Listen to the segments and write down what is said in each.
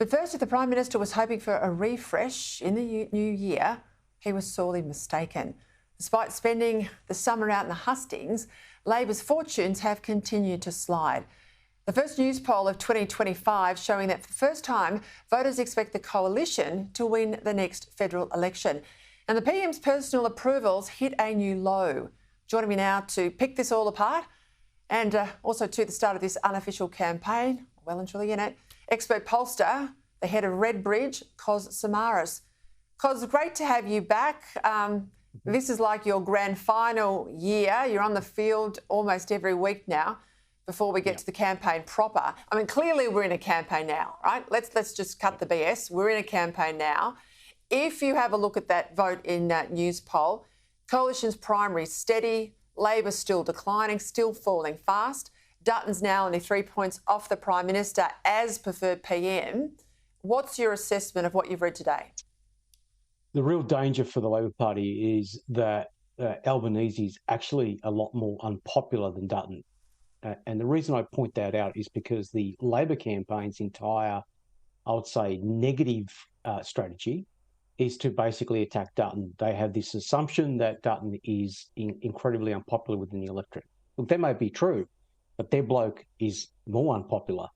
But first, if the Prime Minister was hoping for a refresh in the new year, he was sorely mistaken. Despite spending the summer out in the hustings, Labor's fortunes have continued to slide. The first news poll of 2025 showing that for the first time, voters expect the coalition to win the next federal election. And the PM's personal approvals hit a new low. Joining me now to pick this all apart and also to the start of this unofficial campaign, well and truly in it, expert pollster, the head of Redbridge, Cos Samaras. Cos, great to have you back. This is like your grand final year. You're on the field almost every week now before we get to the campaign proper. I mean, clearly we're in a campaign now, right? Let's just cut the BS. We're in a campaign now. If you have a look at that vote in news poll, Coalition's primary steady, Labor still declining, still falling fast. Dutton's now only 3 points off the Prime Minister as preferred PM. What's your assessment of what you've read today? The real danger for the Labor Party is that Albanese is actually a lot more unpopular than Dutton. And the reason I point that out is because the Labor campaign's entire, I would say, negative strategy is to basically attack Dutton. They have this assumption that Dutton is incredibly unpopular within the electorate. Look, that may be true, but their bloke is more unpopular.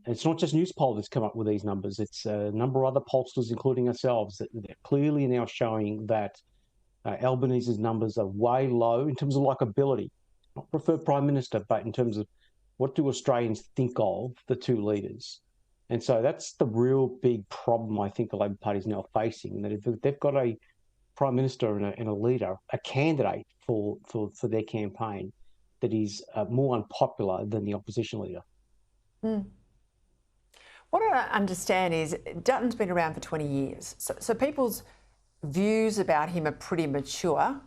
It's not just Newspoll that's come up with these numbers. It's a number of other pollsters, including ourselves, that are clearly now showing that Albanese's numbers are way low in terms of likability. Not preferred Prime Minister, but in terms of what do Australians think of the two leaders. And so that's the real big problem I think the Labor Party is now facing, that if they've got a Prime Minister and a leader, a candidate for their campaign that is more unpopular than the opposition leader. Mm. What I understand is Dutton's been around for 20 years. So people's views about him are pretty mature.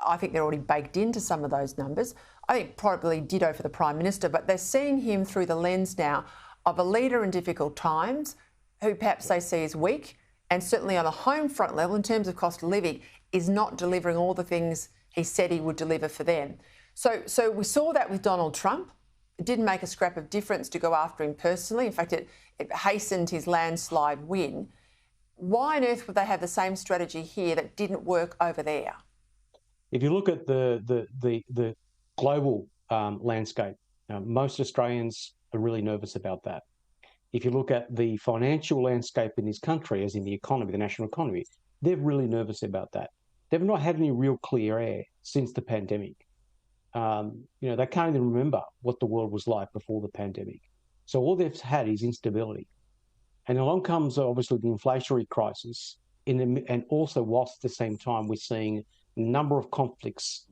I think they're already baked into some of those numbers. I think probably ditto for the Prime Minister, but they're seeing him through the lens now of a leader in difficult times who perhaps they see as weak, and certainly on a home front level in terms of cost of living is not delivering all the things he said he would deliver for them. So we saw that with Donald Trump. It didn't make a scrap of difference to go after him personally. In fact, it hastened his landslide win. Why on earth would they have the same strategy here that didn't work over there? If you look at the global landscape, most Australians are really nervous about that. If you look at the financial landscape in this country, as in the economy, the national economy, they're really nervous about that. They've not had any real clear air since the pandemic. They can't even remember what the world was like before the pandemic. So all they've had is instability. And along comes, obviously, the inflationary crisis. And also, whilst at the same time, we're seeing a number of conflicts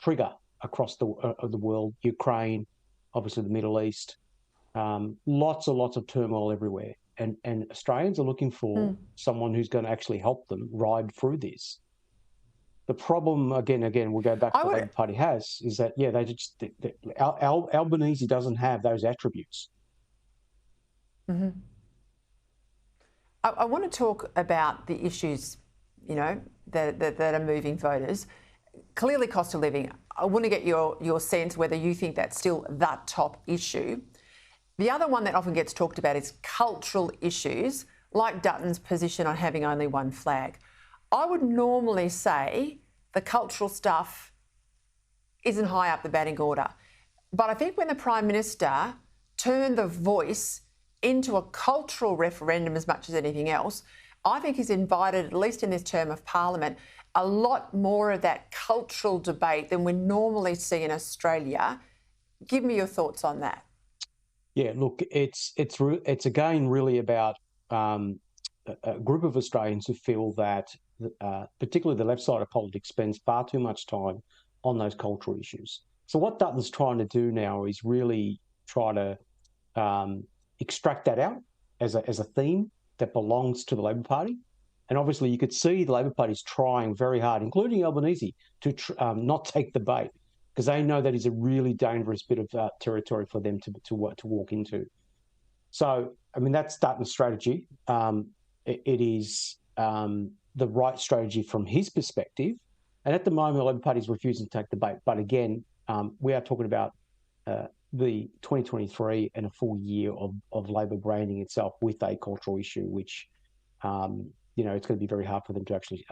trigger across the world, Ukraine, obviously the Middle East, lots of turmoil everywhere. And Australians are looking for someone who's going to actually help them ride through this. The problem, again, we'll go back to what the Labor Party has, is that, Albanese doesn't have those attributes. Mm-hmm. I want to talk about the issues, that are moving voters. Clearly, cost of living. I want to get your sense whether you think that's still that top issue. The other one that often gets talked about is cultural issues, like Dutton's position on having only one flag. I would normally say the cultural stuff isn't high up the batting order. But I think when the Prime Minister turned the voice into a cultural referendum as much as anything else, I think he's invited, at least in this term of Parliament, a lot more of that cultural debate than we normally see in Australia. Give me your thoughts on that. Yeah, look, it's again really about a group of Australians who feel that, particularly the left side of politics, spends far too much time on those cultural issues. So what Dutton's trying to do now is really try to extract that out as a theme that belongs to the Labor Party. And obviously you could see the Labor Party's trying very hard, including Albanese, to not take the bait, because they know that is a really dangerous bit of territory for them to walk into. So, I mean, that's Dutton's strategy. It is the right strategy from his perspective. And at the moment, the Labor Party is refusing to take the bait. But again, we are talking about the 2023 and a full year of Labor branding itself with a cultural issue, which, you know, it's going to be very hard for them to actually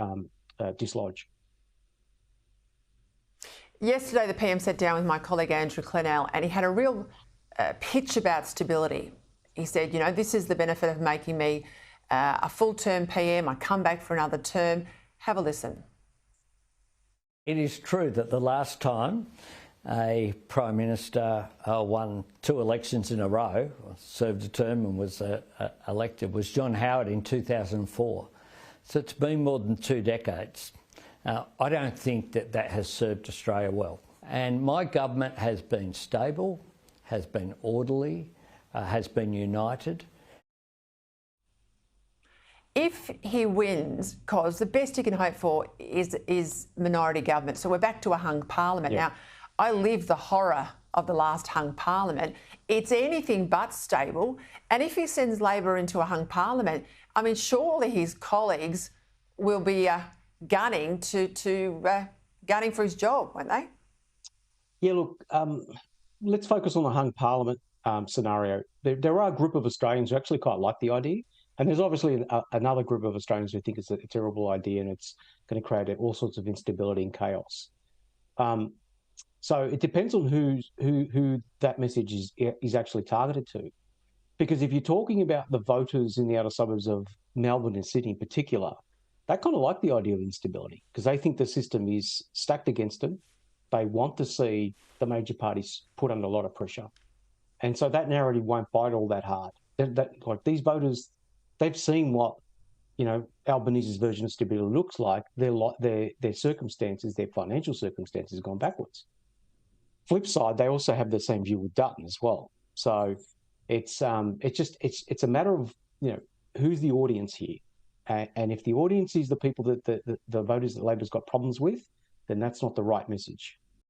dislodge. Yesterday, the PM sat down with my colleague Andrew Clennell, and he had a real pitch about stability. He said, you know, this is the benefit of making me a full-term PM. I come back for another term. Have a listen. It is true that the last time a Prime Minister won 2 elections in a row, served a term and was elected, was John Howard in 2004. So it's been more than 2 decades. I don't think that that has served Australia well. And my government has been stable, has been orderly, has been united. If he wins, because the best he can hope for is minority government. So we're back to a hung parliament. Yeah. Now, I lived the horror of the last hung parliament. It's anything but stable. And if he sends Labor into a hung parliament, I mean, surely his colleagues will be gunning gunning for his job, won't they? Yeah, look, let's focus on the hung parliament scenario. There are a group of Australians who actually quite like the idea. And there's obviously another group of Australians who think it's a terrible idea and it's going to create all sorts of instability and chaos. So it depends on who that message is actually targeted to. Because if you're talking about the voters in the outer suburbs of Melbourne and Sydney in particular, they kind of like the idea of instability because they think the system is stacked against them. They want to see the major parties put under a lot of pressure. And so that narrative won't bite all that hard. Like these voters, they've seen what, you know, Albanese's version of stability looks like. Their circumstances, their financial circumstances have gone backwards. Flip side, they also have the same view with Dutton as well. So it's a matter of, you know, who's the audience here, and if the audience is the people that the voters that Labor's got problems with, then that's not the right message.